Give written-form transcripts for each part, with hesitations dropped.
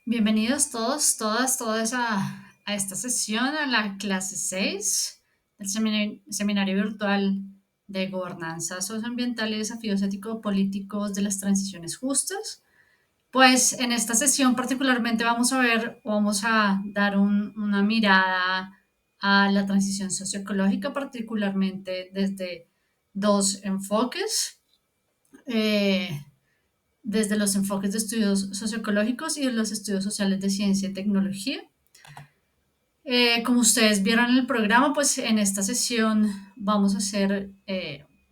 Bienvenidos todos, todas a esta sesión, a la clase 6 del seminario virtual de gobernanza socioambiental y desafíos ético-políticos de las transiciones justas. Pues en esta sesión particularmente vamos a ver, vamos a dar una mirada a la transición socioecológica, particularmente desde dos enfoques. Eh, Desde los enfoques de estudios socioecológicos y de los estudios sociales de ciencia y tecnología. Como ustedes vieron en el programa, pues en esta sesión vamos a hacer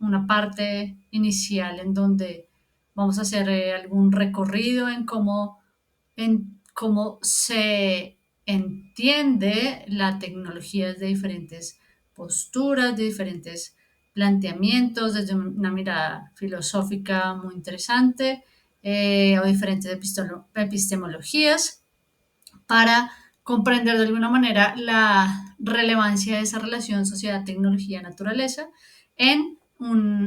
una parte inicial en donde vamos a hacer algún recorrido en cómo se entiende la tecnología desde diferentes posturas, de diferentes planteamientos, desde una mirada filosófica muy interesante, o diferentes epistemologías para comprender de alguna manera la relevancia de esa relación sociedad-tecnología-naturaleza en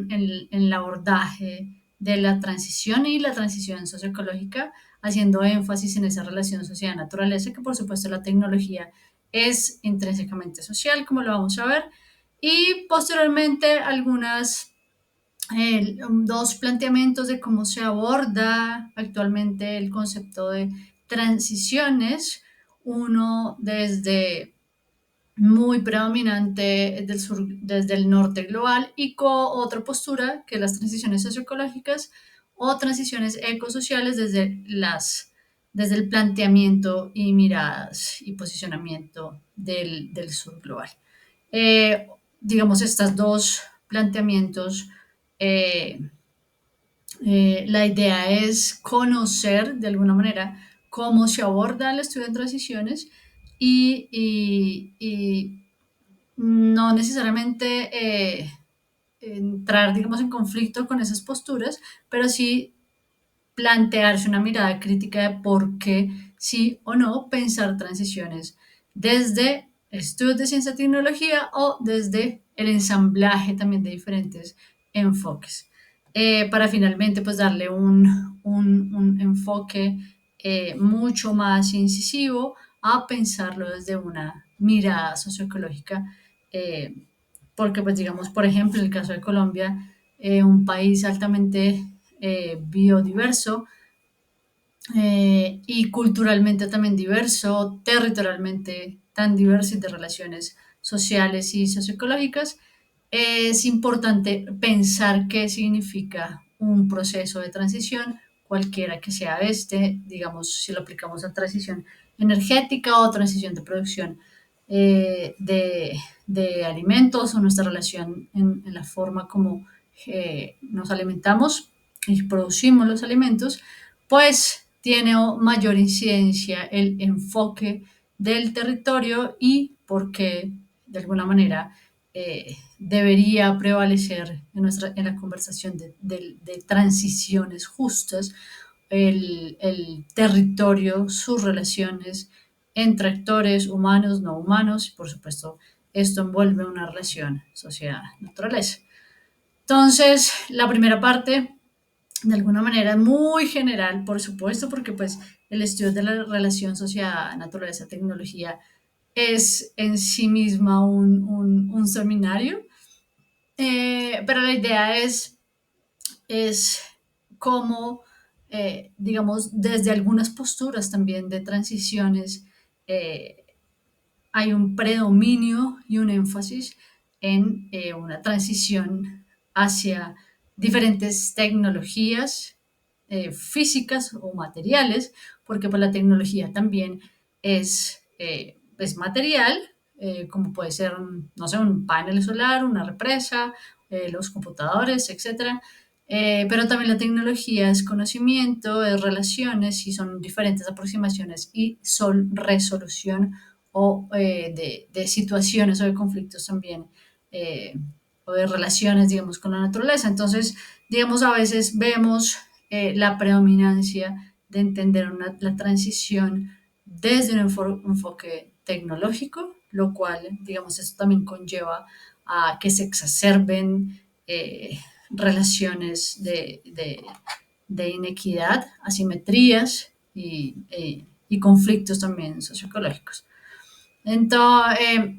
el abordaje de la transición y la transición socioecológica, haciendo énfasis en esa relación sociedad-naturaleza, que por supuesto la tecnología es intrínsecamente social, como lo vamos a ver, y posteriormente dos planteamientos de cómo se aborda actualmente el concepto de transiciones, uno desde muy predominante del sur, desde el norte global, y con otra postura que las transiciones socioecológicas o transiciones ecosociales desde el planteamiento y miradas y posicionamiento del sur global. Eh, digamos, estos dos planteamientos, eh, la idea es conocer de alguna manera cómo se aborda el estudio de transiciones y no necesariamente entrar, digamos, en conflicto con esas posturas, pero sí plantearse una mirada crítica de por qué sí o no pensar transiciones desde estudios de ciencia y tecnología o desde el ensamblaje también de diferentes enfoques. Para finalmente pues darle un enfoque mucho más incisivo a pensarlo desde una mirada socioecológica, eh, porque pues digamos, por ejemplo, en el caso de Colombia, un país altamente biodiverso, y culturalmente también diverso, territorialmente tan diverso y de relaciones sociales y socioecológicas, es importante pensar qué significa un proceso de transición, cualquiera que sea este, digamos, si lo aplicamos a transición energética o transición de producción de alimentos, o nuestra relación en la forma como nos alimentamos y producimos los alimentos, pues tiene mayor incidencia el enfoque del territorio y porque de alguna manera debería prevalecer en la conversación de transiciones justas el territorio, sus relaciones entre actores humanos, no humanos, y por supuesto esto envuelve una relación sociedad-naturaleza. Entonces, la primera parte, de alguna manera muy general, por supuesto, porque pues el estudio de la relación sociedad, naturaleza, tecnología es en sí misma un seminario, pero la idea es cómo, digamos, desde algunas posturas también de transiciones, eh, hay un predominio y un énfasis en una transición hacia diferentes tecnologías físicas o materiales, porque pues, la tecnología también es material, como puede ser, no sé, un panel solar, una represa, los computadores, etcétera. Pero también la tecnología es conocimiento, es relaciones y son diferentes aproximaciones y son resolución o de situaciones o de conflictos también, eh, o de relaciones, digamos, con la naturaleza. Entonces, digamos, a veces vemos la predominancia de entender la transición desde un enfoque tecnológico, lo cual, digamos, esto también conlleva a que se exacerben relaciones de inequidad, asimetrías y conflictos también socioecológicos. Entonces,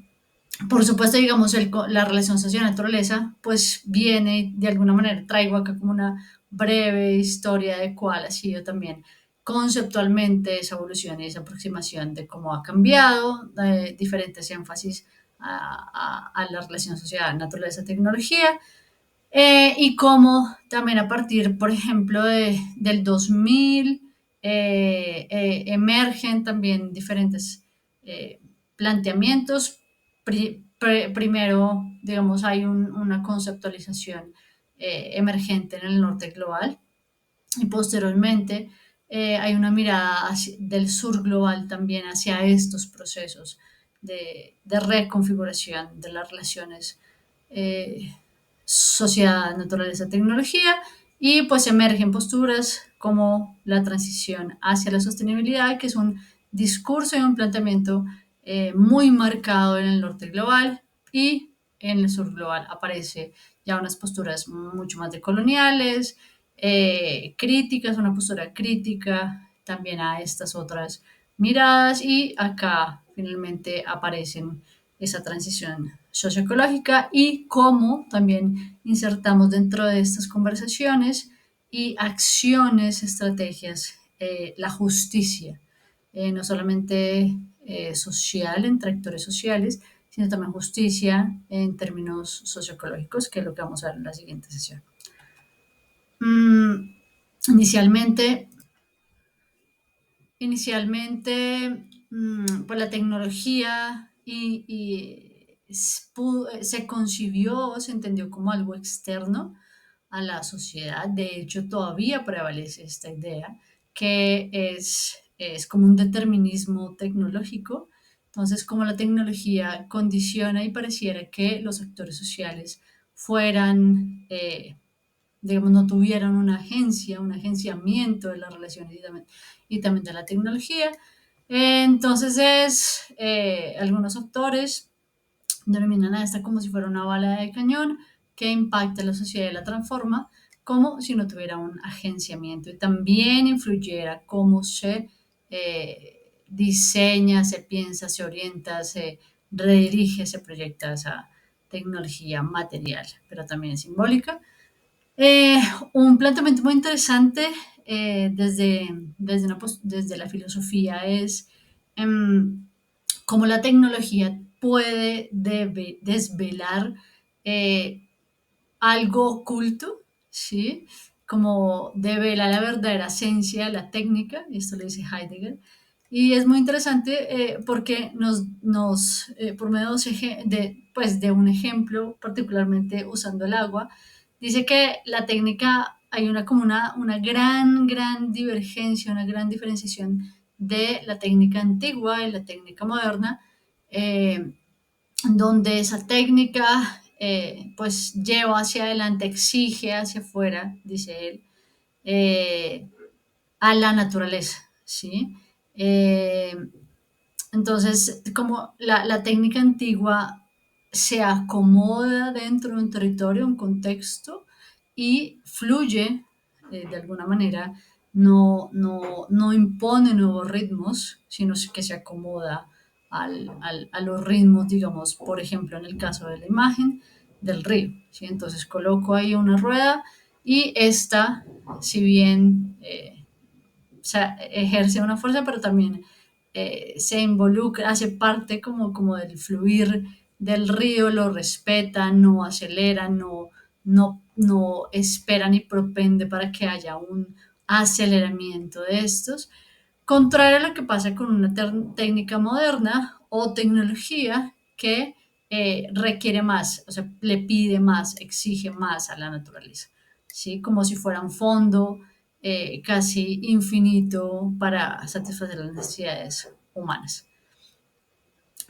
por supuesto, digamos, la relación socio-naturaleza, pues viene de alguna manera, traigo acá como una breve historia de cuál ha sido también conceptualmente esa evolución y esa aproximación de cómo ha cambiado, diferentes énfasis a la relación sociedad-naturaleza-tecnología, y cómo también a partir, por ejemplo, del 2000 emergen también diferentes planteamientos. Primero, digamos, hay una conceptualización emergente en el norte global y posteriormente hay una mirada del sur global también hacia estos procesos de reconfiguración de las relaciones eh, sociedad, naturaleza, tecnología, y pues emergen posturas como la transición hacia la sostenibilidad, que es un discurso y un planteamiento muy marcado en el norte global, y en el sur global aparece ya unas posturas mucho más decoloniales, críticas, una postura crítica también a estas otras miradas, y acá finalmente aparecen esa transición socioecológica y cómo también insertamos dentro de estas conversaciones y acciones, estrategias, la justicia, no solamente social entre actores sociales, sino también justicia en términos socioecológicos, que es lo que vamos a ver en la siguiente sesión. Mm, inicialmente, pues la tecnología se concibió, se entendió como algo externo a la sociedad. De hecho, todavía prevalece esta idea que es como un determinismo tecnológico. Entonces, como la tecnología condiciona y pareciera que los actores sociales fueran digamos, no tuvieron una agencia, un agenciamiento de las relaciones y también de la tecnología. Entonces, algunos autores denominan a esta como si fuera una bala de cañón que impacta a la sociedad y la transforma, como si no tuviera un agenciamiento y también influyera cómo se diseña, se piensa, se orienta, se redirige, se proyecta esa tecnología material, pero también simbólica. Eh, un planteamiento muy interesante desde la filosofía es em, cómo la tecnología puede desvelar eh, algo oculto, ¿sí? Como devela la verdadera esencia de la técnica, y esto lo dice Heidegger. Y es muy interesante porque por medio pues, de un ejemplo, particularmente usando el agua, dice que la técnica, hay una gran divergencia, una gran diferenciación de la técnica antigua y la técnica moderna, eh, donde esa técnica pues lleva hacia adelante, exige hacia afuera, dice él, eh, a la naturaleza, ¿sí? Eh, entonces, como la técnica antigua se acomoda dentro de un territorio, un contexto, y fluye de alguna manera, no impone nuevos ritmos, sino que se acomoda a los ritmos, digamos, por ejemplo, en el caso de la imagen del río, ¿sí? Entonces coloco ahí una rueda y esta, si bien o sea, ejerce una fuerza, pero también se involucra, hace parte como del fluir del río, lo respeta, no acelera, no espera ni propende para que haya un aceleramiento de estos, contrario a lo que pasa con una técnica moderna o tecnología que requiere más, o sea, le pide más, exige más a la naturaleza, ¿sí? Como si fuera un fondo casi infinito para satisfacer las necesidades humanas.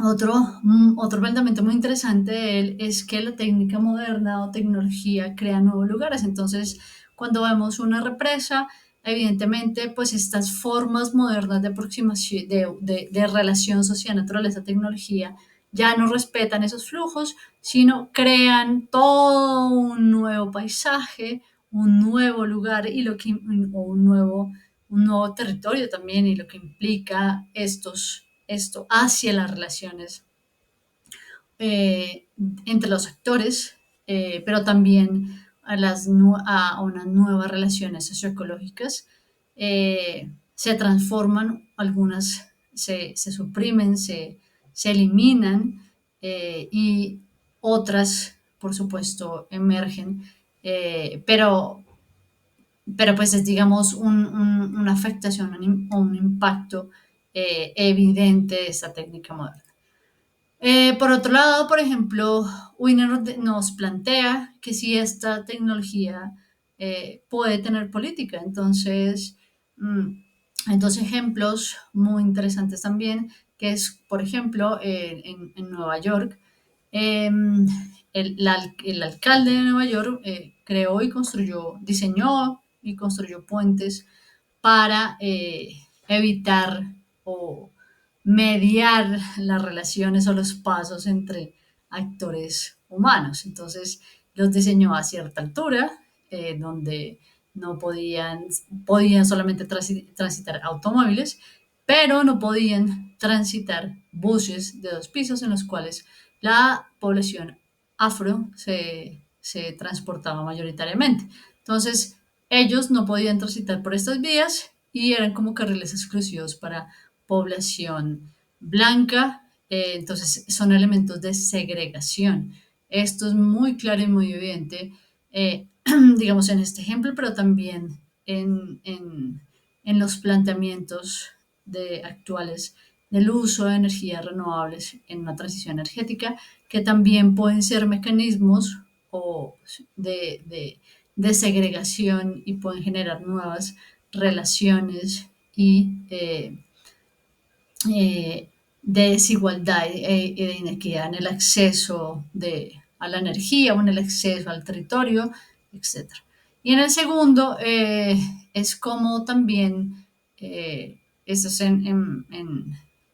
Otro planteamiento muy interesante de él es que la técnica moderna o tecnología crea nuevos lugares. Entonces, cuando vemos una represa, evidentemente, pues estas formas modernas de aproximación, de relación social, naturaleza, tecnología, ya no respetan esos flujos, sino crean todo un nuevo paisaje, un nuevo lugar y o un nuevo un nuevo territorio también y lo que implica esto hacia las relaciones eh, entre los actores, pero también a unas nuevas relaciones socioecológicas. Se transforman, algunas se suprimen, se eliminan y otras, por supuesto, emergen, pero pues es, digamos, una afectación o un impacto evidente de esta técnica moderna. Por otro lado, por ejemplo, Wiener nos plantea que si esta tecnología puede tener política, entonces hay dos ejemplos muy interesantes también, que es, por ejemplo, en Nueva York, eh, el alcalde de Nueva York creó y diseñó y construyó puentes para evitar o mediar las relaciones o los pasos entre actores humanos. Entonces los diseñó a cierta altura, donde no podían solamente transitar automóviles, pero no podían transitar buses de 2 pisos en los cuales la población afro se transportaba mayoritariamente. Entonces, ellos no podían transitar por estas vías y eran como carriles exclusivos para población blanca. Entonces, son elementos de segregación. Esto es muy claro y muy evidente, digamos, en este ejemplo, pero también en los planteamientos actuales del uso de energías renovables en una transición energética, que también pueden ser mecanismos o de segregación y pueden generar nuevas relaciones y de desigualdad y de inequidad en el acceso a la energía o en el acceso al territorio, etcétera. Y en el segundo es como también, esto es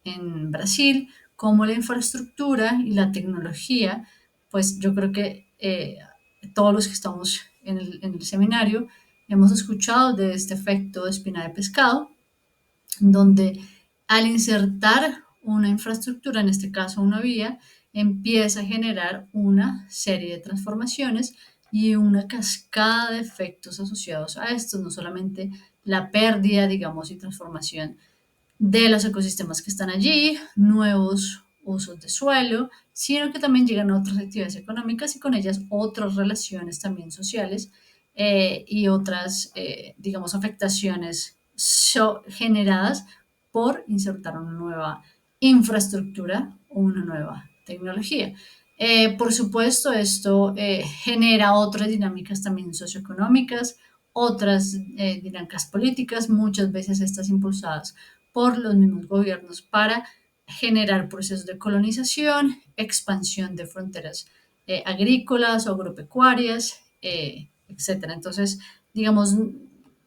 en Brasil, como la infraestructura y la tecnología, pues yo creo que todos los que estamos en el seminario hemos escuchado de este efecto de espina de pescado, donde al insertar una infraestructura, en este caso una vía, empieza a generar una serie de transformaciones y una cascada de efectos asociados a esto, no solamente la pérdida, digamos, y transformación de los ecosistemas que están allí, nuevos usos de suelo, sino que también llegan a otras actividades económicas y con ellas otras relaciones también sociales y otras, digamos, afectaciones generadas por insertar una nueva infraestructura o una nueva tecnología. Por supuesto, esto genera otras dinámicas también socioeconómicas, otras dinámicas políticas, muchas veces estas impulsadas por los mismos gobiernos para generar procesos de colonización, expansión de fronteras agrícolas o agropecuarias, etcétera. Entonces, digamos,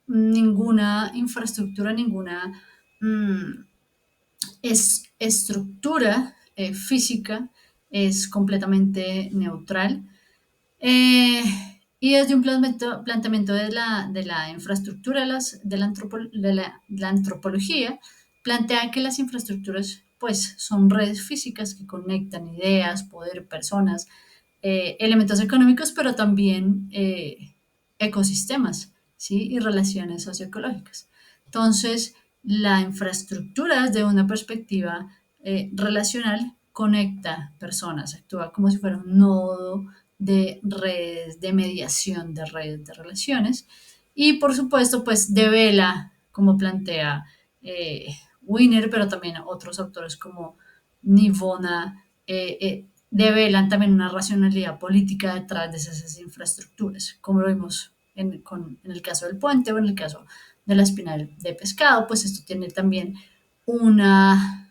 ninguna infraestructura, ninguna mm, estructura física es completamente neutral. Eh, y desde un planteamiento de la infraestructura de la antropología, plantea que las infraestructuras pues son redes físicas que conectan ideas, poder, personas, elementos económicos, pero también ecosistemas, ¿sí? Y relaciones socioecológicas. Entonces, la infraestructura desde una perspectiva relacional conecta personas, actúa como si fuera un nodo de redes, de mediación de redes de relaciones. Y por supuesto, pues devela, como plantea Wiener, pero también otros autores como Nivona, develan también una racionalidad política detrás de esas infraestructuras, como lo vimos en el caso del puente o en el caso de la espinal de pescado, pues esto tiene también una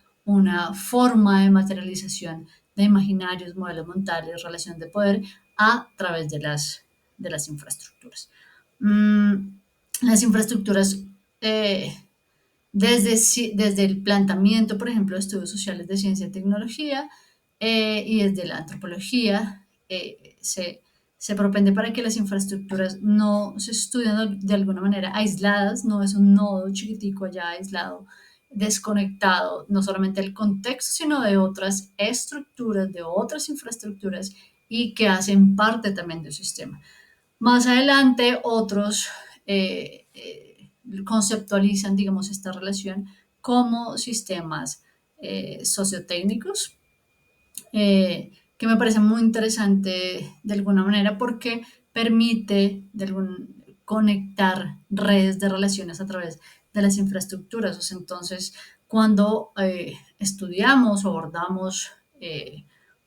forma de materialización de imaginarios, modelos mentales, relación de poder a través de las infraestructuras. Mm, las infraestructuras, desde el planteamiento, por ejemplo, de estudios sociales de ciencia y tecnología y desde la antropología, se se propende para que las infraestructuras no se estudien de alguna manera aisladas, no es un nodo chiquitico allá aislado, desconectado, no solamente del contexto, sino de otras estructuras, de otras infraestructuras y que hacen parte también del sistema. Más adelante, otros conceptualizan, digamos, esta relación como sistemas sociotécnicos, que me parece muy interesante de alguna manera porque permite conectar redes de relaciones a través de las infraestructuras. O sea, entonces, cuando estudiamos o abordamos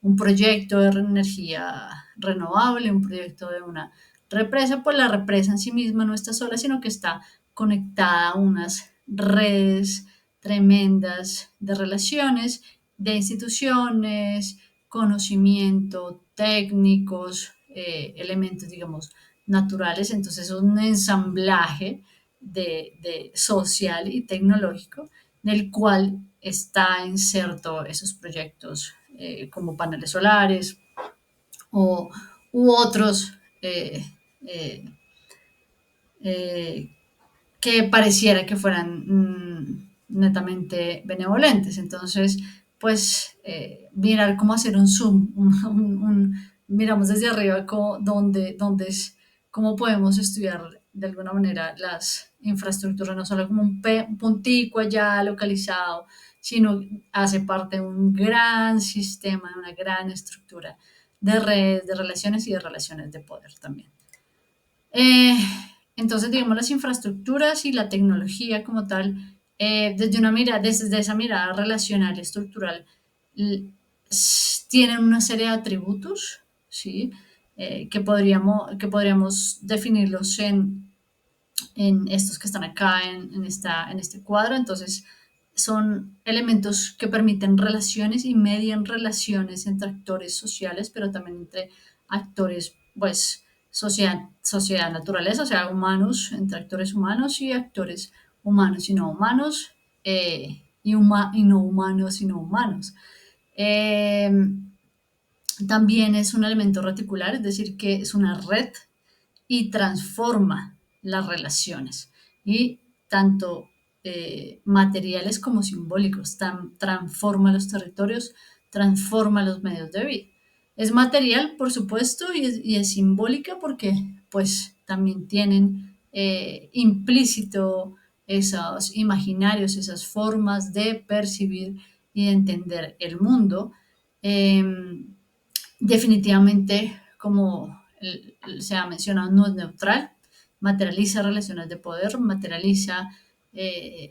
un proyecto de energía renovable, un proyecto de una represa, pues la represa en sí misma no está sola, sino que está conectada a unas redes tremendas de relaciones, de instituciones, conocimiento, técnicos, elementos, digamos, naturales. Entonces, es un ensamblaje de social y tecnológico del cual está inserto esos proyectos como paneles solares o, u otros eh, eh, eh, que pareciera que fueran netamente benevolentes. Entonces, pues mirar cómo hacer un zoom, miramos desde arriba dónde es, cómo podemos estudiar de alguna manera las infraestructuras, no solo como un puntico allá localizado, sino hace parte de un gran sistema, de una gran estructura de redes, de relaciones y de relaciones de poder también. Eh, entonces, digamos, las infraestructuras y la tecnología como tal, desde esa mirada relacional y estructural, l- tienen una serie de atributos, ¿sí? Que podríamos definirlos en estos que están acá en este cuadro. Entonces, son elementos que permiten relaciones y median relaciones entre actores sociales, pero también entre actores, pues, sociedad, naturaleza, o sea, humanos, entre actores humanos y actores humanos y no humanos, y no humanos y no humanos. Eh, También es un elemento reticular, es decir, que es una red y transforma las relaciones, y tanto materiales como simbólicos, transforma los territorios, transforma los medios de vida. Es material, por supuesto, y es simbólica porque pues también tienen implícito esos imaginarios, esas formas de percibir y de entender el mundo. Em, Definitivamente, como se ha mencionado, no es neutral, materializa relaciones de poder, materializa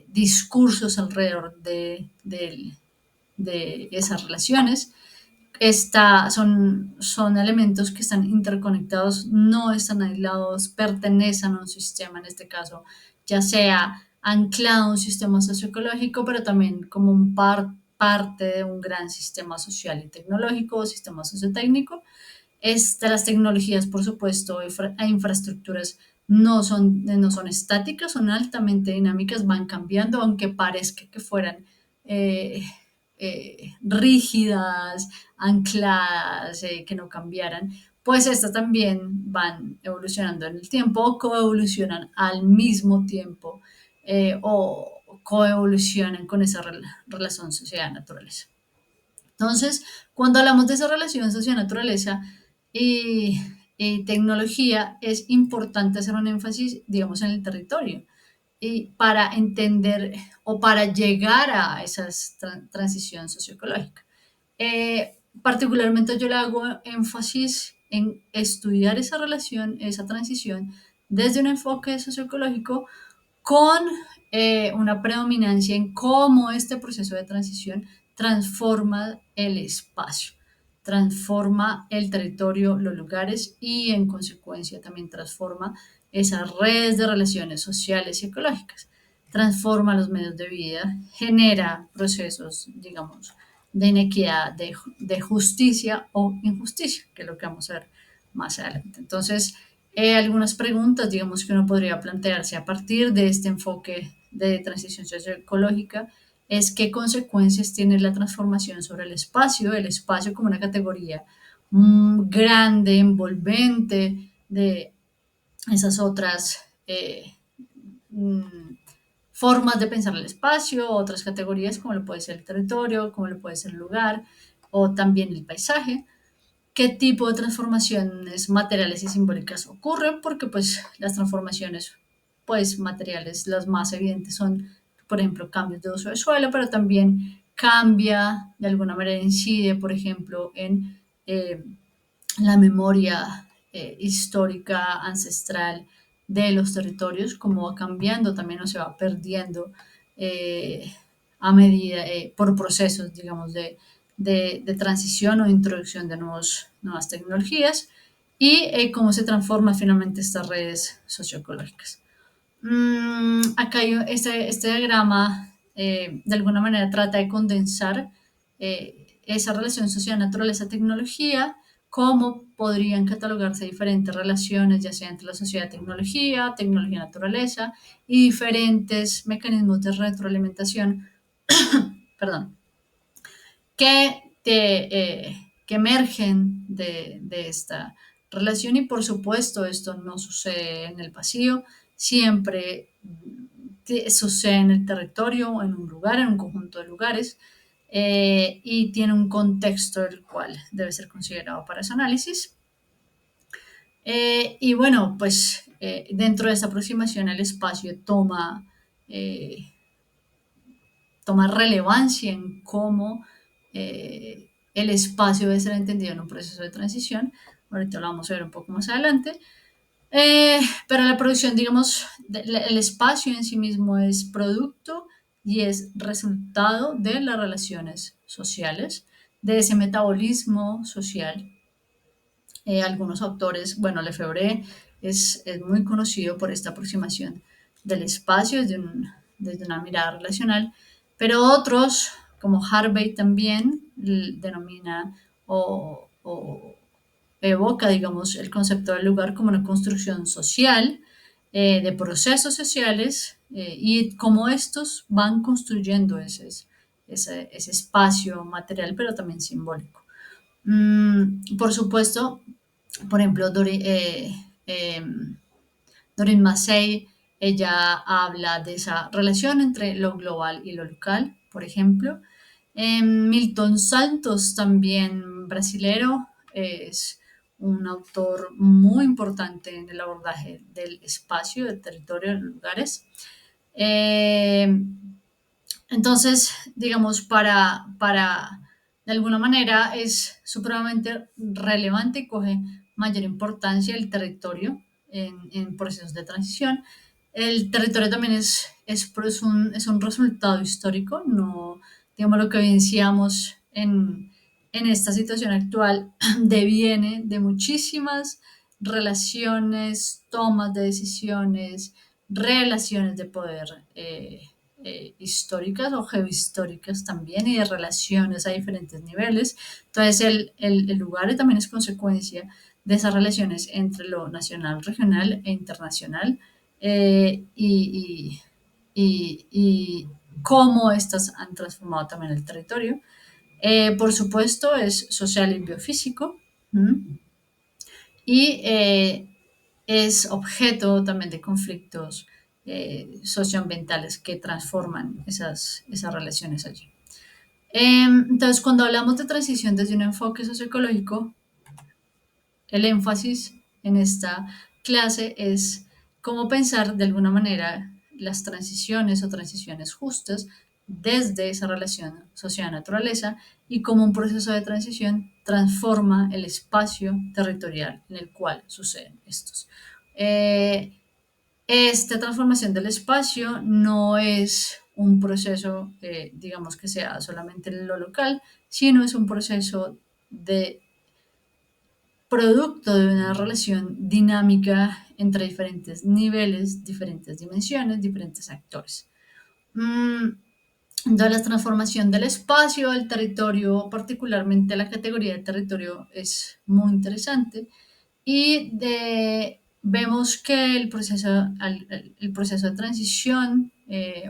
discursos alrededor de esas relaciones. Son elementos que están interconectados, no están aislados, pertenecen a un sistema, en este caso, ya sea anclado a un sistema socioecológico, pero también como parte de un gran sistema social y tecnológico, sistema sociotécnico. Las tecnologías, por supuesto, e infraestructuras no son estáticas, son altamente dinámicas, van cambiando, aunque parezca que fueran eh, rígidas, ancladas, que no cambiaran, pues estas también van evolucionando en el tiempo o coevolucionan al mismo tiempo, o coevolucionan con esa relación sociedad-naturaleza. Entonces, cuando hablamos de esa relación socio-naturaleza y, y tecnología, es importante hacer un énfasis, digamos, en el territorio. Y para entender o para llegar a esa transición socioecológica. Particularmente yo le hago énfasis en estudiar esa relación, esa transición, desde un enfoque socioecológico con una predominancia en cómo este proceso de transición transforma el espacio, transforma el territorio, los lugares y en consecuencia también transforma esas redes de relaciones sociales y ecológicas, transforma los medios de vida, genera procesos, digamos, de inequidad, de justicia o injusticia, que es lo que vamos a ver más adelante. Entonces, algunas preguntas, digamos, que uno podría plantearse a partir de este enfoque de transición socioecológica es qué consecuencias tiene la transformación sobre el espacio como una categoría grande, envolvente de esas otras mm, formas de pensar el espacio, otras categorías como lo puede ser el territorio, como lo puede ser el lugar o también el paisaje. ¿Qué tipo de transformaciones materiales y simbólicas ocurren? Porque pues las transformaciones pues materiales las más evidentes son, por ejemplo, cambios de uso de suelo, pero también cambia, de alguna manera incide, por ejemplo, en la memoria histórica, ancestral de los territorios, cómo va cambiando también o se va perdiendo eh, a medida, por procesos, digamos, de transición o de introducción de nuevas tecnologías y cómo se transforman finalmente estas redes socioecológicas. Acá hay este diagrama, de alguna manera trata de condensar esa relación social, naturaleza, tecnología, cómo podrían catalogarse diferentes relaciones, ya sea entre la sociedad y tecnología, tecnología, naturaleza, y diferentes mecanismos de retroalimentación, perdón, que emergen de esta relación y por supuesto esto no sucede en el vacío, siempre sucede en el territorio, en un lugar, en un conjunto de lugares y tiene un contexto el cual debe ser considerado para ese análisis. Y bueno, pues dentro de esta aproximación el espacio eh, toma relevancia en cómo el espacio debe ser entendido en un proceso de transición. Ahorita lo vamos a ver un poco más adelante. Pero la producción, digamos, el espacio en sí mismo es producto y es resultado de las relaciones sociales, de ese metabolismo social. Algunos autores, bueno, Lefebvre es muy conocido por esta aproximación del espacio desde una mirada relacional, pero otros, como Harvey también, denomina o evoca, digamos, el concepto del lugar como una construcción social, de procesos sociales, y cómo estos van construyendo ese espacio material, pero también simbólico. Por supuesto, por ejemplo, eh, Doreen Massey, ella habla de esa relación entre lo global y lo local, por ejemplo. Milton Santos, también brasilero, es un autor muy importante en el abordaje del espacio, del territorio, de los lugares. Eh, entonces, digamos, de alguna manera es supremamente relevante y coge mayor importancia el territorio en procesos de transición. El territorio también es un resultado histórico, no, digamos, lo que evidenciamos en esta situación actual deviene de muchísimas relaciones, tomas de decisiones, relaciones de poder históricas o geohistóricas también y de relaciones a diferentes niveles. Entonces el lugar también es consecuencia de esas relaciones entre lo nacional, regional e internacional y cómo estas han transformado también el territorio. Por supuesto, es social y biofísico. ¿M? Y es objeto también de conflictos socioambientales que transforman esas relaciones allí. Entonces, cuando hablamos de transición desde un enfoque socioecológico, el énfasis en esta clase es cómo pensar de alguna manera las transiciones o transiciones justas desde esa relación sociedad-naturaleza y cómo un proceso de transición transforma el espacio territorial en el cual suceden estos. Eh, Esta transformación del espacio no es un proceso, digamos, que sea solamente en lo local, sino es un proceso de producto de una relación dinámica entre diferentes niveles, diferentes dimensiones, diferentes actores. Mm, entonces, la transformación del espacio, del territorio, particularmente la categoría de territorio, es muy interesante y vemos que el proceso de transición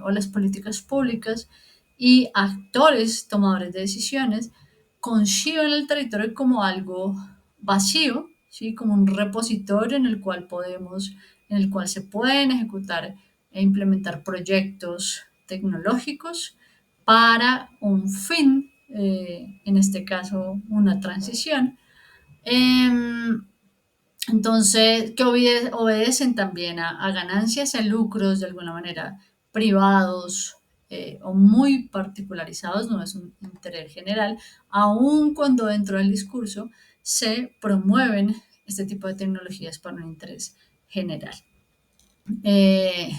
o las políticas públicas y actores tomadores de decisiones conciben el territorio como algo vacío, ¿sí? Como un repositorio en el cual se pueden ejecutar e implementar proyectos tecnológicos para un fin, en este caso una transición. Em, entonces, que obedecen también a ganancias, a lucros de alguna manera privados, o muy particularizados, no es un interés general, aun cuando dentro del discurso se promueven este tipo de tecnologías para un interés general. Eh,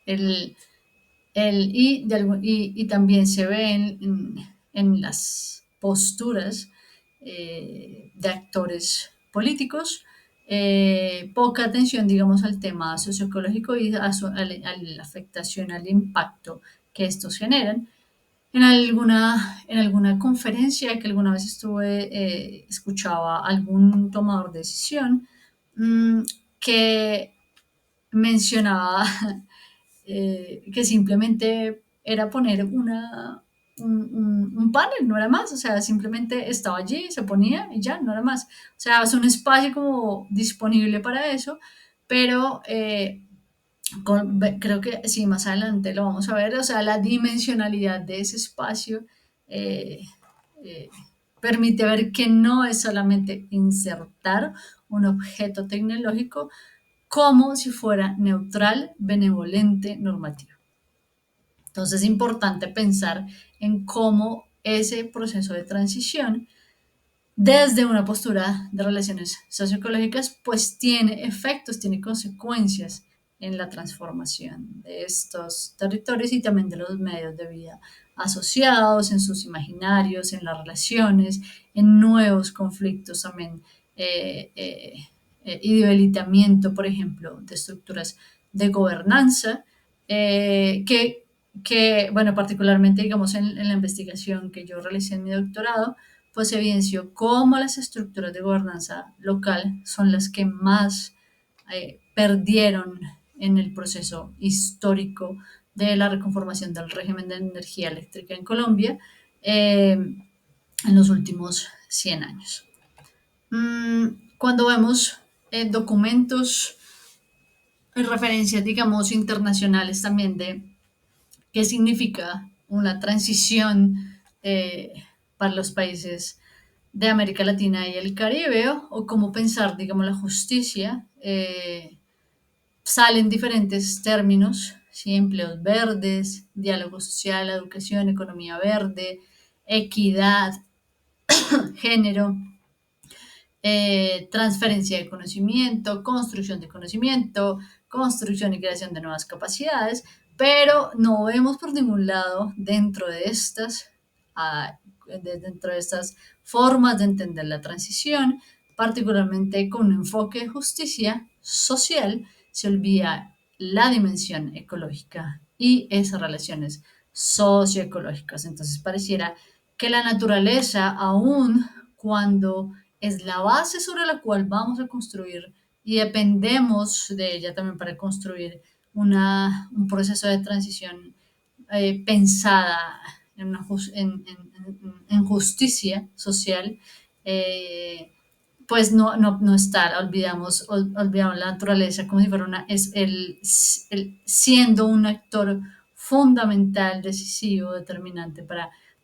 el, y también se ve en las posturas, de actores políticos, poca atención, digamos, al tema socioecológico y a la afectación, al impacto que estos generan. En alguna conferencia que alguna vez estuve, escuchaba algún tomador de decisión, mmm, que mencionaba, que simplemente era poner un panel, no era más, o sea, simplemente estaba allí, se ponía y ya, no era más. O sea, es un espacio como disponible para eso, pero creo que sí, más adelante lo vamos a ver, o sea, la dimensionalidad de ese espacio, eh, eh, permite ver que no es solamente insertar un objeto tecnológico como si fuera neutral, benevolente, normativo. Entonces es importante pensar en cómo ese proceso de transición desde una postura de relaciones socioecológicas, pues tiene efectos, tiene consecuencias en la transformación de estos territorios y también de los medios de vida asociados, en sus imaginarios, en las relaciones, en nuevos conflictos también, y debilitamiento, por ejemplo, de estructuras de gobernanza, bueno, particularmente, digamos, en la investigación que yo realicé en mi doctorado, pues evidenció cómo las estructuras de gobernanza local son las que más, perdieron en el proceso histórico de la reconformación del régimen de energía eléctrica en Colombia, en los últimos 100 años. Cuando vemos, documentos y referencias, digamos, internacionales también de qué significa una transición, para los países de América Latina y el Caribe, o cómo pensar, digamos, la justicia, salen diferentes términos, ¿sí? Empleos verdes, diálogo social, educación, economía verde, equidad, género, transferencia de conocimiento, construcción de conocimiento, construcción y creación de nuevas capacidades, pero no vemos por ningún lado ah, dentro de estas formas de entender la transición, particularmente con un enfoque de justicia social, se olvida la dimensión ecológica y esas relaciones socioecológicas. Entonces pareciera que la naturaleza, aún cuando es la base sobre la cual vamos a construir y dependemos de ella también para construir un proceso de transición, pensada en justicia social, eh, pues no está, olvidamos la naturaleza como si fuera siendo un actor fundamental, decisivo, determinante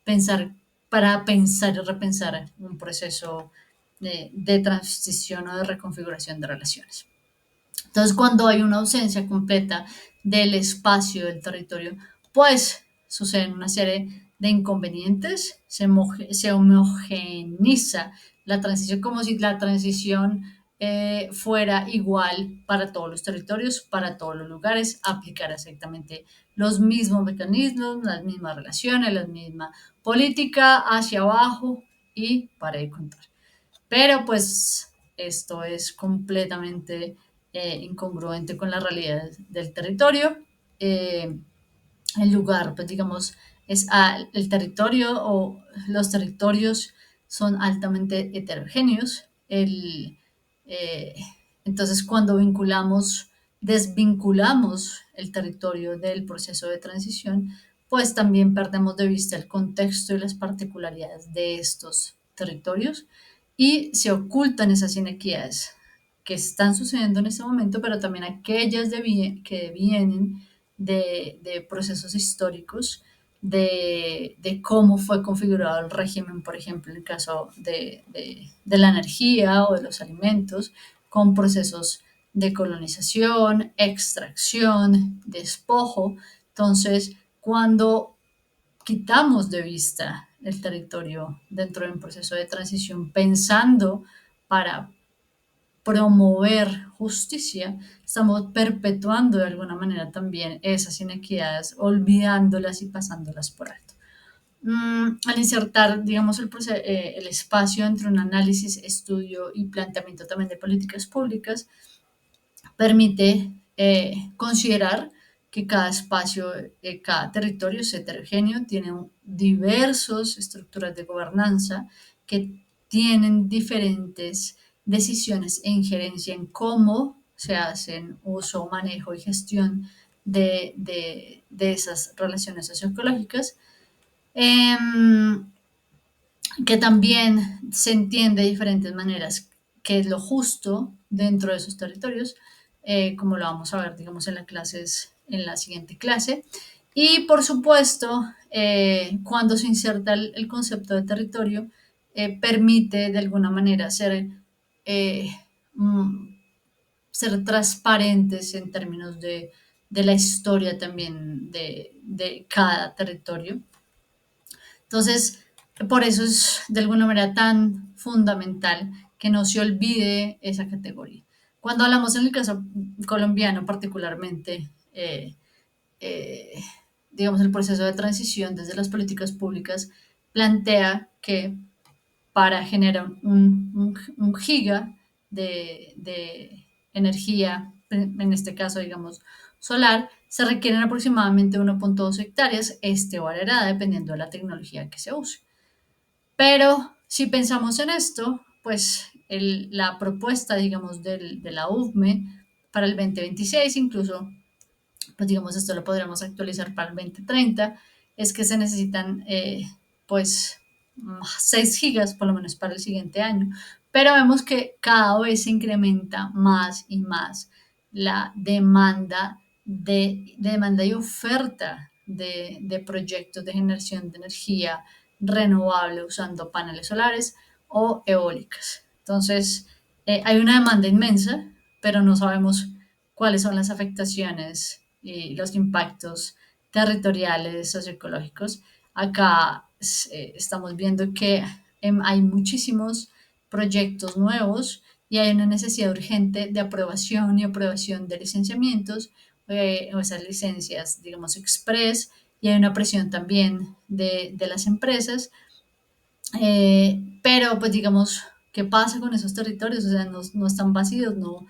pensar, para pensar y repensar un proceso de transición o de reconfiguración de relaciones. Entonces, cuando hay una ausencia completa del espacio, del territorio, pues suceden una serie de inconvenientes, se homogeneiza la transición como si la transición, fuera igual para todos los territorios, para todos los lugares, aplicar exactamente los mismos mecanismos, las mismas relaciones, la misma política hacia abajo y para de contar. Pero pues esto es completamente, incongruente con la realidad del territorio. Eh, el lugar, pues digamos, el territorio o los territorios son altamente heterogéneos. Eh, entonces, cuando desvinculamos el territorio del proceso de transición, pues también perdemos de vista el contexto y las particularidades de estos territorios y se ocultan esas inequidades que están sucediendo en este momento, pero también aquellas que vienen de procesos históricos, de cómo fue configurado el régimen, por ejemplo, en el caso de la energía o de los alimentos, con procesos de colonización, extracción, despojo. Entonces, cuando quitamos de vista el territorio dentro de un proceso de transición pensando para promover justicia, estamos perpetuando de alguna manera también esas inequidades, olvidándolas y pasándolas por alto. Al insertar, digamos, el espacio entre un análisis, estudio y planteamiento también de políticas públicas, permite considerar que cada espacio, cada territorio es heterogéneo, tiene diversas estructuras de gobernanza que tienen diferentes decisiones e injerencia en cómo se hacen uso, manejo y gestión de esas relaciones socioecológicas. Em, que también se entiende de diferentes maneras qué es lo justo dentro de esos territorios, como lo vamos a ver, digamos, en la siguiente clase. Y por supuesto, cuando se inserta el concepto de territorio, permite de alguna manera eh, mm, ser transparentes en términos de la historia también de cada territorio. Entonces, por eso es de alguna manera tan fundamental que no se olvide esa categoría. Cuando hablamos en el caso colombiano particularmente, eh, digamos, el proceso de transición desde las políticas públicas plantea que para generar un giga de energía, en este caso, digamos, solar, se requieren aproximadamente 1,2 hectáreas, este variará dependiendo de la tecnología que se use. Pero si pensamos en esto, pues la propuesta, digamos, de la UVME para el 2026, incluso, pues digamos, esto lo podremos actualizar para el 2030, es que se necesitan, pues, 6 gigas por lo menos para el siguiente año. Pero vemos que cada vez se incrementa más y más la demanda y oferta de proyectos de generación de energía renovable usando paneles solares o eólicas. Entonces, hay una demanda inmensa, pero no sabemos cuáles son las afectaciones y los impactos territoriales, socioecológicos. Acá estamos viendo que hay muchísimos proyectos nuevos y hay una necesidad urgente de aprobación y aprobación de licenciamientos o esas licencias, digamos, express, y hay una presión también de las empresas, pero pues digamos, ¿qué pasa con esos territorios? O sea, no están vacíos, no.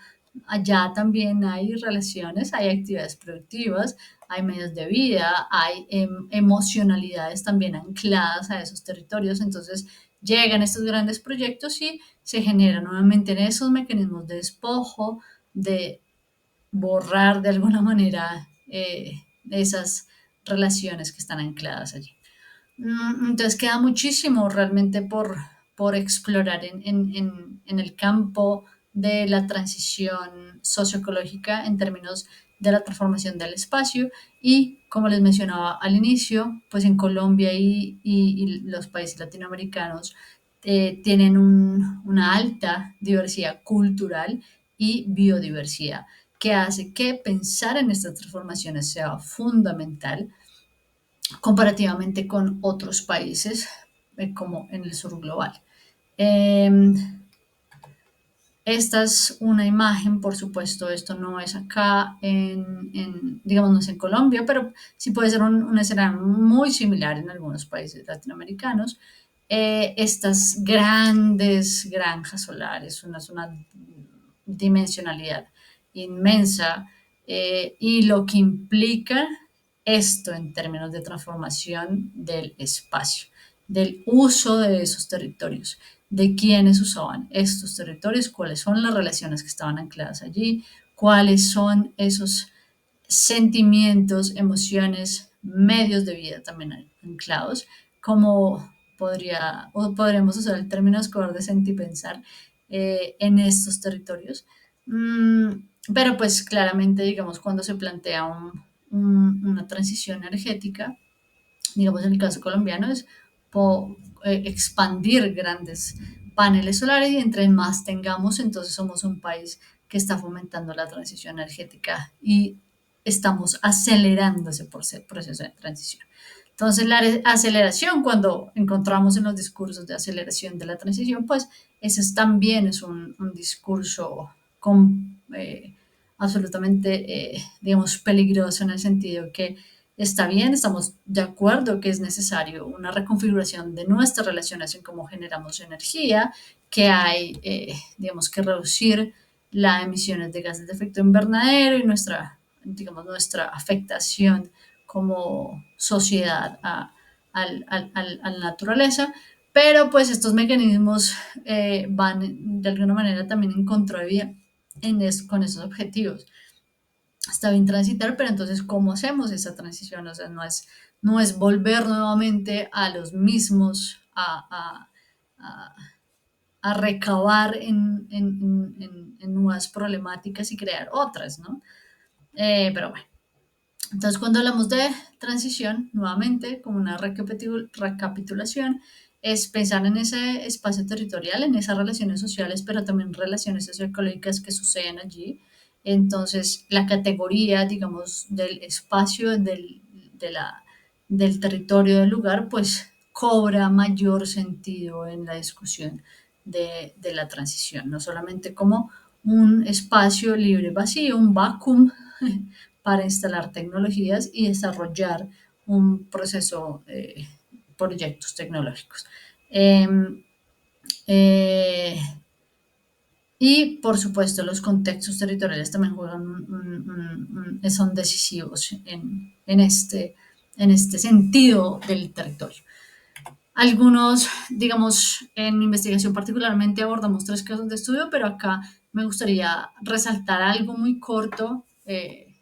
Allá también hay relaciones, hay actividades productivas, hay medios de vida, hay emocionalidades también ancladas a esos territorios. Entonces llegan estos grandes proyectos y se generan nuevamente en esos mecanismos de despojo, de borrar de alguna manera esas relaciones que están ancladas allí. Entonces queda muchísimo realmente por explorar en el campo de la transición socioecológica en términos de la transformación del espacio y como les mencionaba al inicio, pues en Colombia y los países latinoamericanos tienen una alta diversidad cultural y biodiversidad que hace que pensar en estas transformaciones sea fundamental comparativamente con otros países como en el sur global. Eh, Esta es una imagen, por supuesto, esto no es acá digamos, no es en Colombia, pero sí puede ser un escenario muy similar en algunos países latinoamericanos. Estas grandes granjas solares, una dimensionalidad inmensa, y lo que implica esto en términos de transformación del espacio, del uso de esos territorios, de quiénes usaban estos territorios, cuáles son las relaciones que estaban ancladas allí, cuáles son esos sentimientos, emociones, medios de vida también anclados, como o podremos usar el término Escobar de sentipensar en estos territorios. Mm, pero pues claramente, digamos, cuando se plantea una transición energética, digamos en el caso colombiano, es expandir grandes paneles solares y entre más tengamos, entonces somos un país que está fomentando la transición energética y estamos acelerando ese proceso de transición. Entonces, la aceleración, cuando encontramos en los discursos de aceleración de la transición, pues ese también es un discurso absolutamente, digamos, peligroso en el sentido que está bien, estamos de acuerdo que es necesario una reconfiguración de nuestras relaciones en cómo generamos energía, que hay, digamos, que reducir las emisiones de gases de efecto invernadero y nuestra, digamos, nuestra afectación como sociedad a la naturaleza, pero pues estos mecanismos van de alguna manera también en contravía con esos objetivos. Está bien transitar, pero entonces, ¿cómo hacemos esa transición? O sea, no es volver nuevamente a los mismos, a, a recabar en nuevas problemáticas y crear otras, ¿no? Pero bueno, entonces cuando hablamos de transición, nuevamente, como una recapitulación, es pensar en ese espacio territorial, en esas relaciones sociales, pero también relaciones socioecológicas que suceden allí. Entonces, la categoría, digamos, del espacio, del territorio del lugar, pues cobra mayor sentido en la discusión de la transición, no solamente como un espacio libre vacío, un vacuum para instalar tecnologías y desarrollar un proceso, proyectos tecnológicos. Eh, eh, y por supuesto los contextos territoriales también juegan son decisivos en este sentido del territorio. Algunos, digamos, en mi investigación particularmente abordamos tres casos de estudio, pero acá me gustaría resaltar algo muy corto,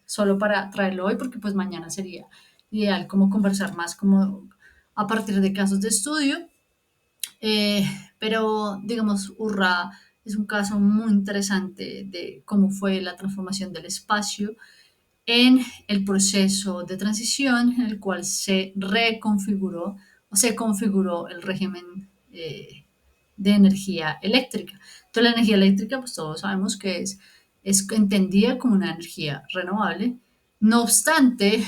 solo para traerlo hoy, porque pues mañana sería ideal como conversar más como a partir de casos de estudio. Eh, pero, digamos, Urra es un caso muy interesante de cómo fue la transformación del espacio en el proceso de transición en el cual se reconfiguró o se configuró el régimen de energía eléctrica. Entonces, la energía eléctrica, pues todos sabemos que es entendida como una energía renovable. No obstante,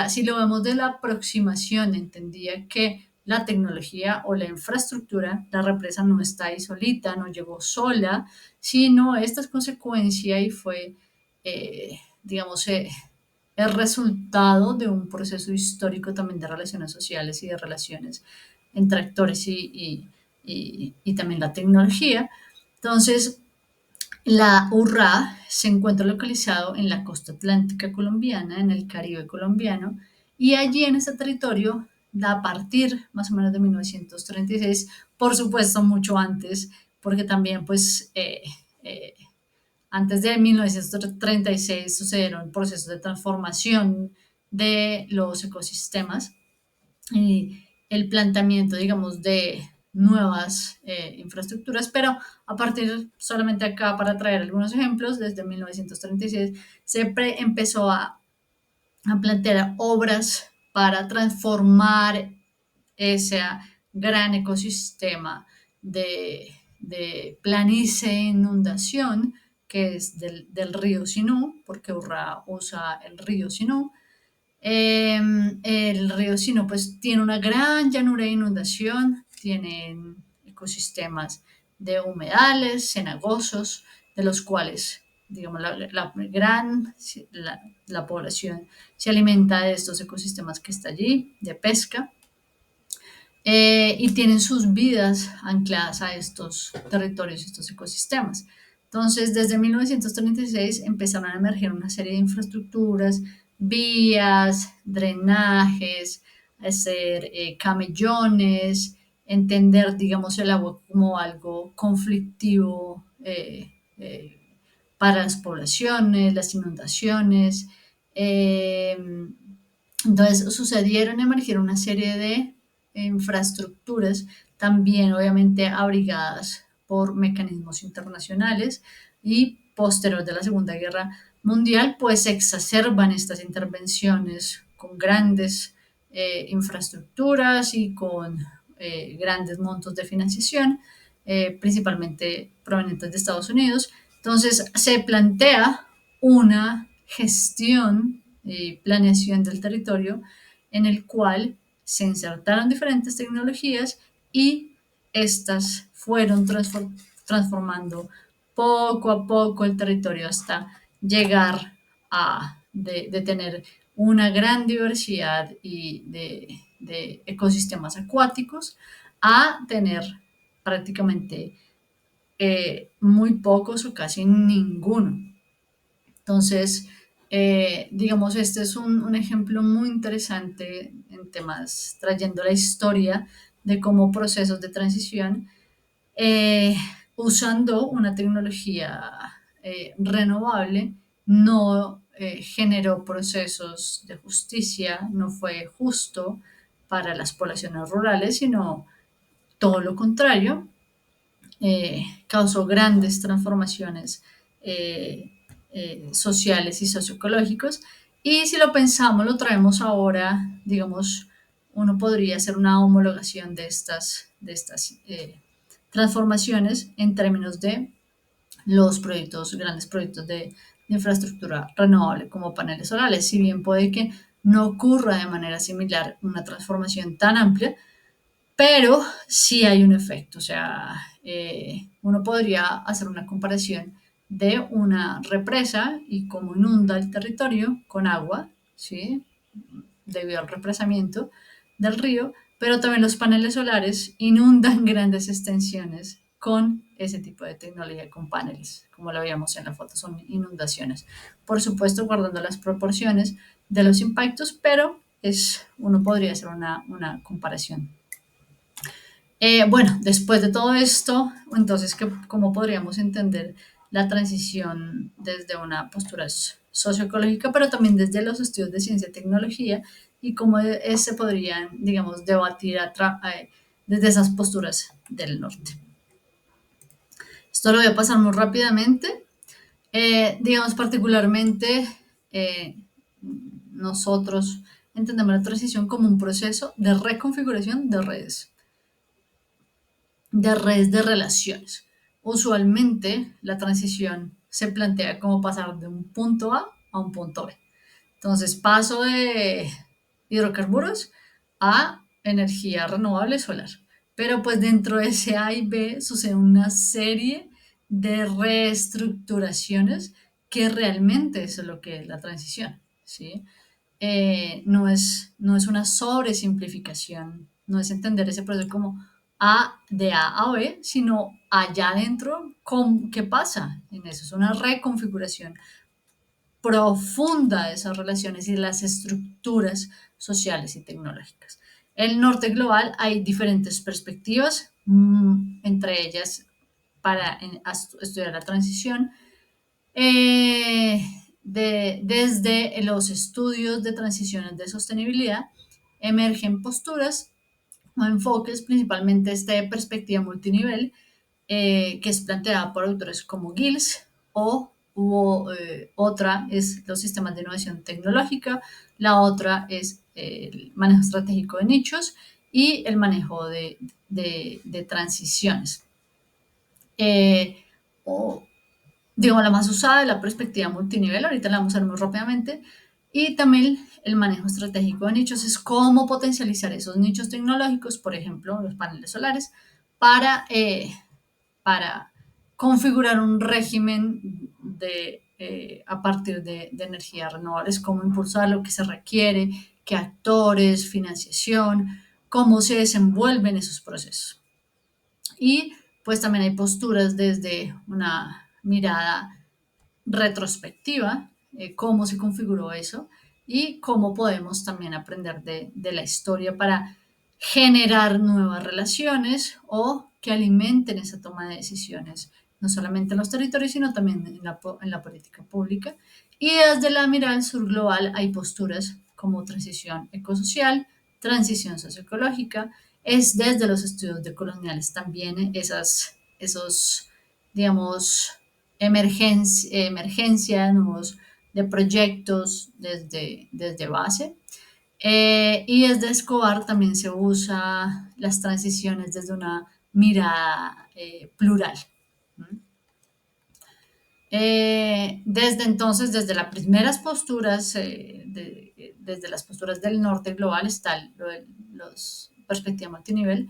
si lo vemos de la aproximación, entendía que la tecnología o la infraestructura, la represa no está ahí solita, no llegó sola, sino esta es consecuencia y fue digamos, es resultado de un proceso histórico también de relaciones sociales y de relaciones entre actores y también la tecnología. Entonces, la URRA se encuentra localizado en la costa atlántica colombiana, en el Caribe colombiano, y allí en ese territorio, a partir más o menos de 1936, por supuesto mucho antes, porque también pues antes de 1936 sucedieron procesos de transformación de los ecosistemas y el planteamiento, digamos, de nuevas infraestructuras, pero a partir solamente acá para traer algunos ejemplos, desde 1936 se empezó a plantear obras para transformar ese gran ecosistema de planicie e inundación que es del río Sinú, porque Urra usa el río Sinú. El río Sinú pues tiene una gran llanura de inundación, tiene ecosistemas de humedales, cenagosos, de los cuales, digamos, la población se alimenta de estos ecosistemas que está allí, de pesca, y tienen sus vidas ancladas a estos territorios, estos ecosistemas. Entonces, desde 1936 empezaron a emerger una serie de infraestructuras, vías, drenajes, hacer camellones, entender, digamos, el agua como algo conflictivo para las poblaciones, las inundaciones. Eh, entonces, emergieron una serie de infraestructuras, también obviamente abrigadas por mecanismos internacionales y posterior de la Segunda Guerra Mundial, pues se exacerban estas intervenciones con grandes infraestructuras y con grandes montos de financiación, principalmente provenientes de Estados Unidos. Entonces se plantea una gestión y planeación del territorio en el cual se insertaron diferentes tecnologías y estas fueron transformando poco a poco el territorio hasta llegar de tener una gran diversidad y de ecosistemas acuáticos a tener prácticamente muy pocos o casi ninguno. Entonces, digamos, este es un ejemplo muy interesante en temas, trayendo la historia de cómo procesos de transición, eh, usando una tecnología renovable, no generó procesos de justicia, no fue justo para las poblaciones rurales, sino todo lo contrario, causó grandes transformaciones eh, sociales y socioecológicos. Y si lo pensamos, lo traemos ahora, digamos, uno podría hacer una homologación de estas transformaciones en términos de los proyectos, grandes proyectos de infraestructura renovable como paneles solares. Si bien puede que no ocurra de manera similar una transformación tan amplia, pero sí hay un efecto, o sea, uno podría hacer una comparación de una represa y cómo inunda el territorio con agua, ¿sí? Debido al represamiento del río, pero también los paneles solares inundan grandes extensiones con ese tipo de tecnología, con paneles, como lo veíamos en la foto, son inundaciones. Por supuesto, guardando las proporciones de los impactos, pero uno podría hacer una comparación. Bueno, después de todo esto, entonces, ¿cómo podríamos entender la transición desde una postura socioecológica, pero también desde los estudios de ciencia y tecnología y cómo se podrían, digamos, debatir desde esas posturas del norte? Esto lo voy a pasar muy rápidamente. Digamos, particularmente, eh, nosotros entendemos la transición como un proceso de reconfiguración de redes de relaciones. Usualmente la transición se plantea como pasar de un punto A un punto B. Entonces paso de hidrocarburos a energía renovable solar. Pero pues dentro de ese A y B sucede una serie de reestructuraciones que realmente es lo que es la transición, ¿sí? No es una sobresimplificación, no es entender ese proceso como de A a B, sino allá adentro, ¿qué pasa en eso? Es una reconfiguración profunda de esas relaciones y de las estructuras sociales y tecnológicas. En el norte global hay diferentes perspectivas, entre ellas para estudiar la transición, desde los estudios de transiciones de sostenibilidad emergen posturas o enfoques, principalmente esta de perspectiva multinivel, que es planteada por autores como Giles, otra es los sistemas de innovación tecnológica, la otra es el manejo estratégico de nichos y el manejo de transiciones. Eh, o, digamos, la más usada es la perspectiva multinivel, ahorita la vamos a ver muy rápidamente, y también el manejo estratégico de nichos es cómo potencializar esos nichos tecnológicos, por ejemplo, los paneles solares, para configurar un régimen a partir de energías renovables, cómo impulsar lo que se requiere, qué actores, financiación, cómo se desenvuelven esos procesos. Y pues también hay posturas desde una mirada retrospectiva, cómo se configuró eso y cómo podemos también aprender de la historia para generar nuevas relaciones o que alimenten esa toma de decisiones, no solamente en los territorios, sino también en la política pública. Y desde la mirada del sur global hay posturas como transición ecosocial, transición socioecológica, es desde los estudios decoloniales también esos, digamos, emergencia nuevos de proyectos desde base. Y desde Escobar también se usa las transiciones desde una mirada plural. Desde entonces, desde las primeras posturas, desde las posturas del norte global, está los perspectiva multinivel,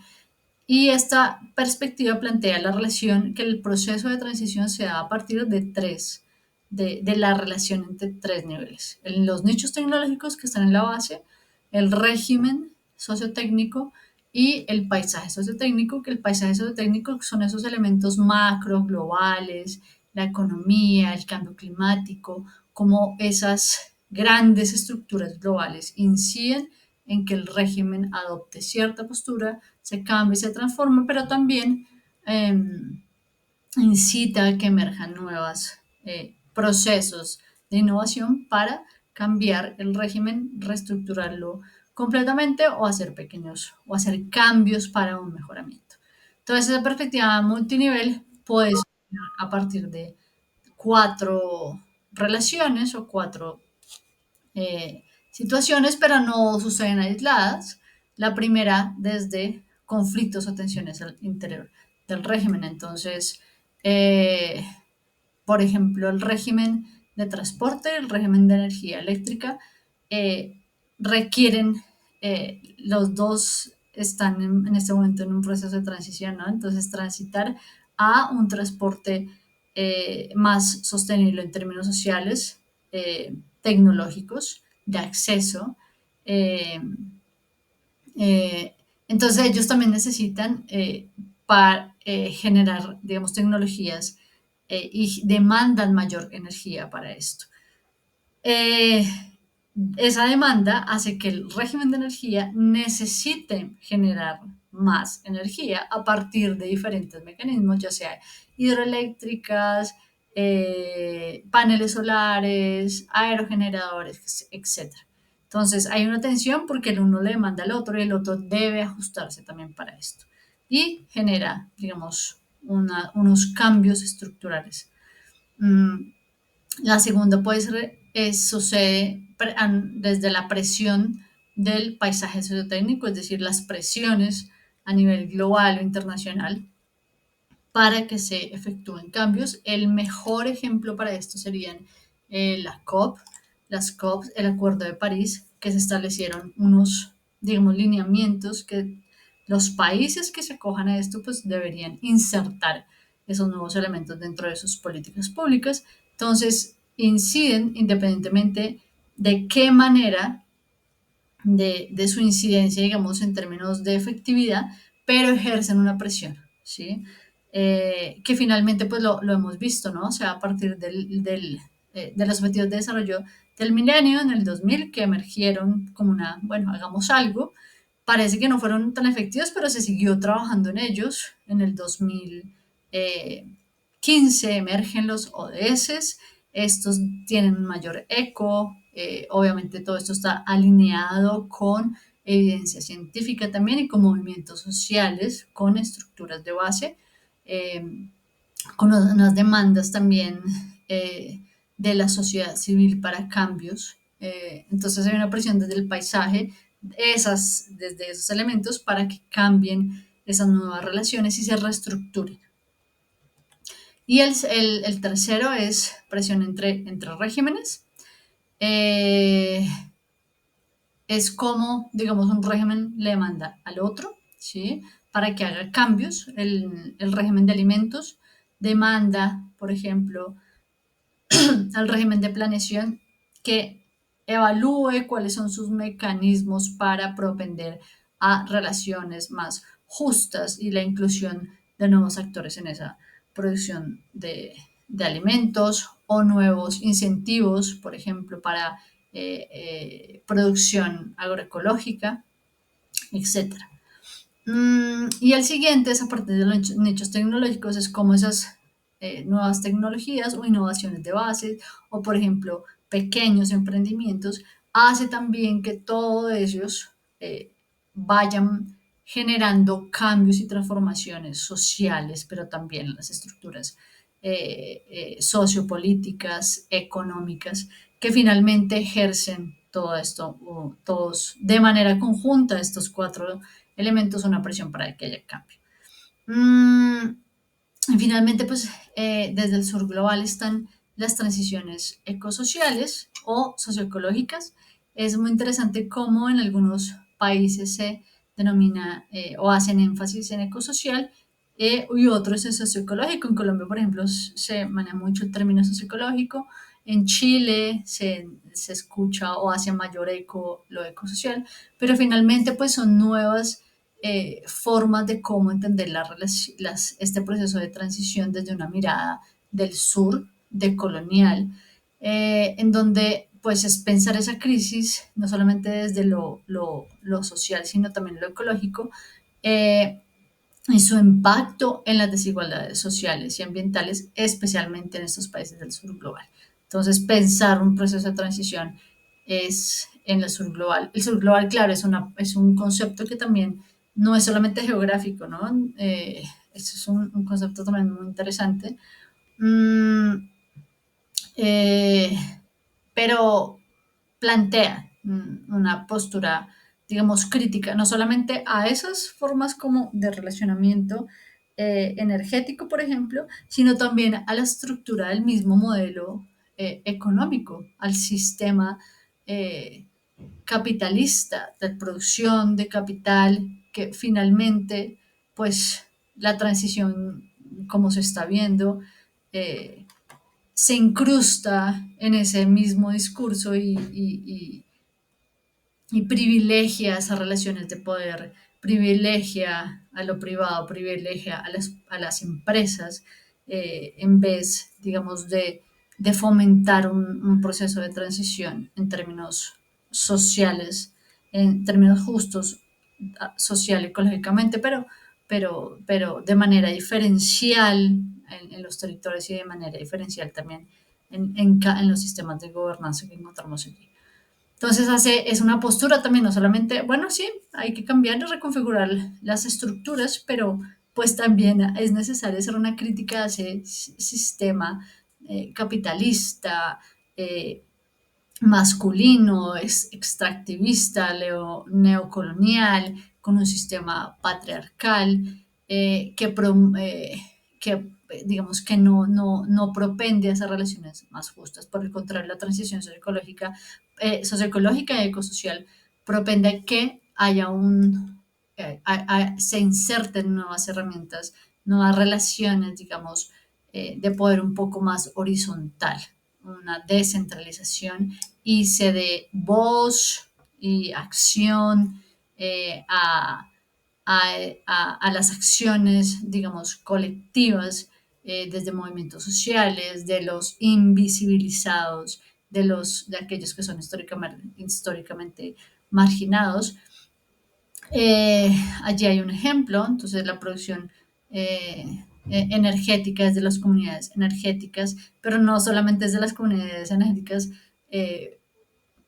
y esta perspectiva plantea la relación, que el proceso de transición se da a partir de la relación entre tres niveles. En los nichos tecnológicos que están en la base, el régimen sociotécnico y el paisaje sociotécnico, que el paisaje sociotécnico son esos elementos macro, globales, la economía, el cambio climático, como esas grandes estructuras globales inciden en que el régimen adopte cierta postura, se cambie, se transforme, pero también eh, incita a que emerjan nuevos procesos de innovación para cambiar el régimen, reestructurarlo completamente o hacer pequeños o hacer cambios para un mejoramiento. Entonces, esa perspectiva multinivel puede ser a partir de cuatro relaciones o cuatro situaciones, pero no suceden aisladas. La primera, desde conflictos o tensiones al interior del régimen. Entonces, eh, por ejemplo, el régimen de transporte, el régimen de energía eléctrica, eh, requieren, los dos están en este momento en un proceso de transición, ¿no? Entonces, transitar a un transporte más sostenible en términos sociales, tecnológicos, de acceso. eh, eh, entonces ellos también necesitan para generar, digamos, tecnologías y demandan mayor energía para esto. Eh, Esa demanda hace que el régimen de energía necesite generar más energía a partir de diferentes mecanismos, ya sea hidroeléctricas, paneles solares, aerogeneradores, etcétera. Entonces hay una tensión porque el uno le demanda al otro y el otro debe ajustarse también para esto. Y genera, digamos, unos cambios estructurales. Mm, la segunda puede ser, sucede desde la presión del paisaje sociotécnico, es decir, las presiones a nivel global o internacional para que se efectúen cambios. El mejor ejemplo para esto serían la COP, las COP, el Acuerdo de París, que se establecieron unos, digamos, lineamientos que los países que se acojan a esto pues deberían insertar esos nuevos elementos dentro de sus políticas públicas. Entonces, inciden independientemente de qué manera de su incidencia, digamos, en términos de efectividad, pero ejercen una presión, ¿sí? Que finalmente, pues lo hemos visto, ¿no? O sea, a partir de los objetivos de desarrollo del milenio en el 2000, que emergieron como una, bueno, hagamos algo, parece que no fueron tan efectivos, pero se siguió trabajando en ellos. En el 2015 emergen los ODS, estos tienen un mayor eco, obviamente todo esto está alineado con evidencia científica también y con movimientos sociales, con estructuras de base, eh, con unas demandas también de la sociedad civil para cambios. Entonces hay una presión desde el paisaje, desde esos elementos para que cambien esas nuevas relaciones y se reestructuren. Y el tercero es presión entre regímenes. Eh, es como, digamos, un régimen le manda al otro, ¿sí? Para que haga cambios. El régimen de alimentos demanda, por ejemplo, al régimen de planeación que evalúe cuáles son sus mecanismos para propender a relaciones más justas y la inclusión de nuevos actores en esa producción de alimentos o nuevos incentivos, por ejemplo, para producción agroecológica, etcétera. Y el siguiente es a partir de los nichos tecnológicos, es como esas nuevas tecnologías o innovaciones de base, o por ejemplo, pequeños emprendimientos, hace también que todos ellos vayan generando cambios y transformaciones sociales, pero también las estructuras sociopolíticas, económicas, que finalmente ejercen todo esto, o todos de manera conjunta, estos cuatro elementos, una presión para que haya cambio. Mm, y finalmente, pues desde el sur global están las transiciones ecosociales o socioecológicas. Es muy interesante cómo en algunos países se denomina o hacen énfasis en ecosocial y otros en socioecológico. En Colombia, por ejemplo, se maneja mucho el término socioecológico. En Chile se escucha o hace mayor eco lo ecosocial, pero finalmente pues son nuevas formas de cómo entender este proceso de transición desde una mirada del sur, de colonial, en donde pues es pensar esa crisis no solamente desde lo social, sino también lo ecológico, eh, y su impacto en las desigualdades sociales y ambientales, especialmente en estos países del sur global. Entonces, pensar un proceso de transición es en el sur global. El sur global, claro, es un concepto que también no es solamente geográfico, ¿no? Eso es un concepto también muy interesante. Mm, eh, pero plantea una postura, digamos, crítica, no solamente a esas formas como de relacionamiento energético, por ejemplo, sino también a la estructura del mismo modelo económico, al sistema eh, capitalista de producción de capital que finalmente, pues, la transición, como se está viendo, eh, se incrusta en ese mismo discurso y privilegia esas relaciones de poder, privilegia a lo privado, privilegia a las empresas, en vez, digamos, de fomentar un proceso de transición en términos sociales, en términos justos, social, ecológicamente, pero de manera diferencial en los territorios y de manera diferencial también en los sistemas de gobernanza que encontramos allí. Entonces es una postura también, no solamente, bueno, sí, hay que cambiar y reconfigurar las estructuras, pero pues también es necesario hacer una crítica a ese sistema capitalista, eh, masculino, es extractivista, neocolonial, con un sistema patriarcal que digamos que no propende a esas relaciones más justas. Por el contrario, la transición socioecológica y ecosocial propende a que haya se inserten nuevas herramientas, nuevas relaciones, digamos, de poder un poco más horizontal, una descentralización y se dé voz y acción a las acciones, digamos, colectivas desde movimientos sociales, de los invisibilizados, de aquellos que son históricamente marginados. Eh, Allí hay un ejemplo, entonces la producción energética es de las comunidades energéticas, pero no solamente es de las comunidades energéticas, eh,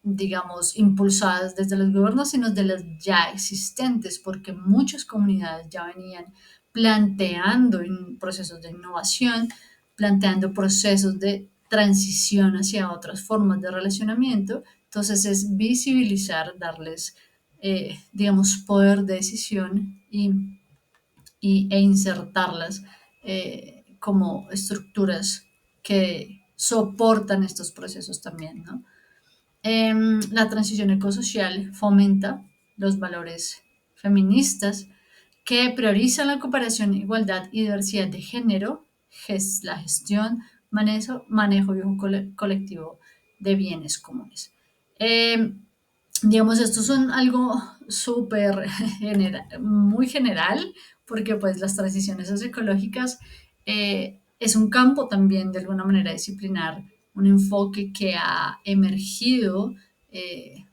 digamos, impulsadas desde los gobiernos, sino de las ya existentes, porque muchas comunidades ya venían planteando procesos de innovación, planteando procesos de transición hacia otras formas de relacionamiento. Entonces es visibilizar, darles, digamos, poder de decisión e insertarlas como estructuras que soportan estos procesos también, ¿no? La transición ecosocial fomenta los valores feministas que priorizan la cooperación, igualdad y diversidad de género, la gestión, manejo y uso colectivo de bienes comunes. Eh, digamos, estos son algo súper muy general, porque pues las transiciones socioecológicas es un campo también de alguna manera disciplinar, un enfoque que ha emergido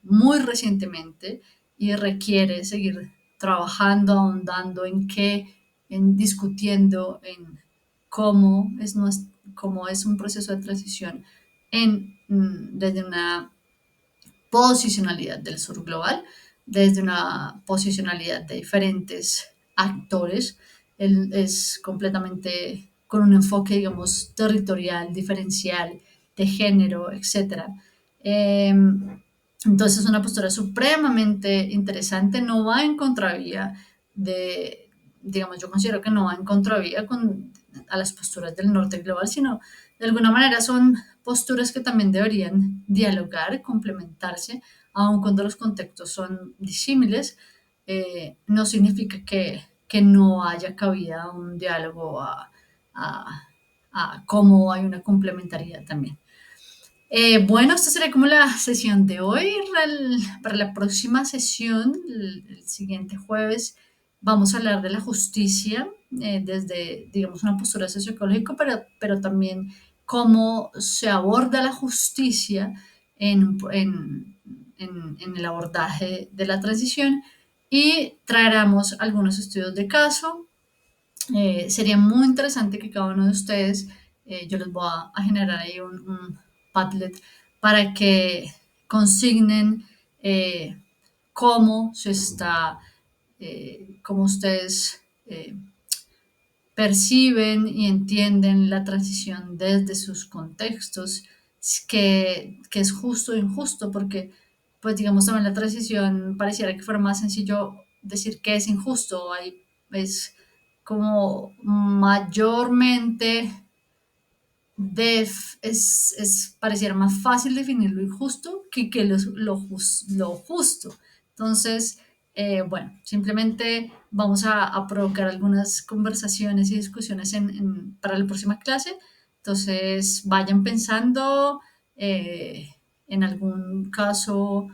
muy recientemente y requiere seguir trabajando, ahondando en qué, en discutiendo en cómo es, cómo es un proceso de transición desde una posicionalidad del sur global, desde una posicionalidad de diferentes actores. Él es completamente con un enfoque, digamos, territorial, diferencial, de género, etcétera. Entonces es una postura supremamente interesante, no va en contravía de, digamos, yo considero que no va en contravía a las posturas del norte global, sino de alguna manera son posturas que también deberían dialogar, complementarse, aun cuando los contextos son disímiles. No significa que no haya cabida a un diálogo, a, a cómo hay una complementariedad también. Bueno, esta sería como la sesión de hoy. Para la próxima sesión, el siguiente jueves, vamos a hablar de la justicia desde, digamos, una postura socioecológica, pero también cómo se aborda la justicia en el abordaje de la transición y traeremos algunos estudios de caso. Sería muy interesante que cada uno de ustedes, yo les voy a generar ahí un Padlet para que consignen eh, cómo se está, cómo ustedes perciben y entienden la transición desde sus contextos, que es justo o injusto, porque pues digamos también la transición pareciera que fuera más sencillo decir que es injusto, es como mayormente pareciera más fácil definir lo injusto que lo justo. Entonces, bueno, simplemente vamos a provocar algunas conversaciones y discusiones para la próxima clase. Entonces, vayan pensando eh, en algún caso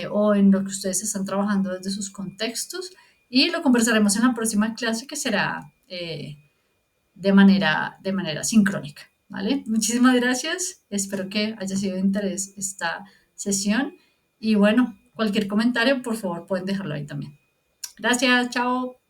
o en lo que ustedes están trabajando desde sus contextos y lo conversaremos en la próxima clase que será de manera sincrónica, ¿vale? Muchísimas gracias, espero que haya sido de interés esta sesión y bueno, cualquier comentario, por favor, pueden dejarlo ahí también. Gracias, chao.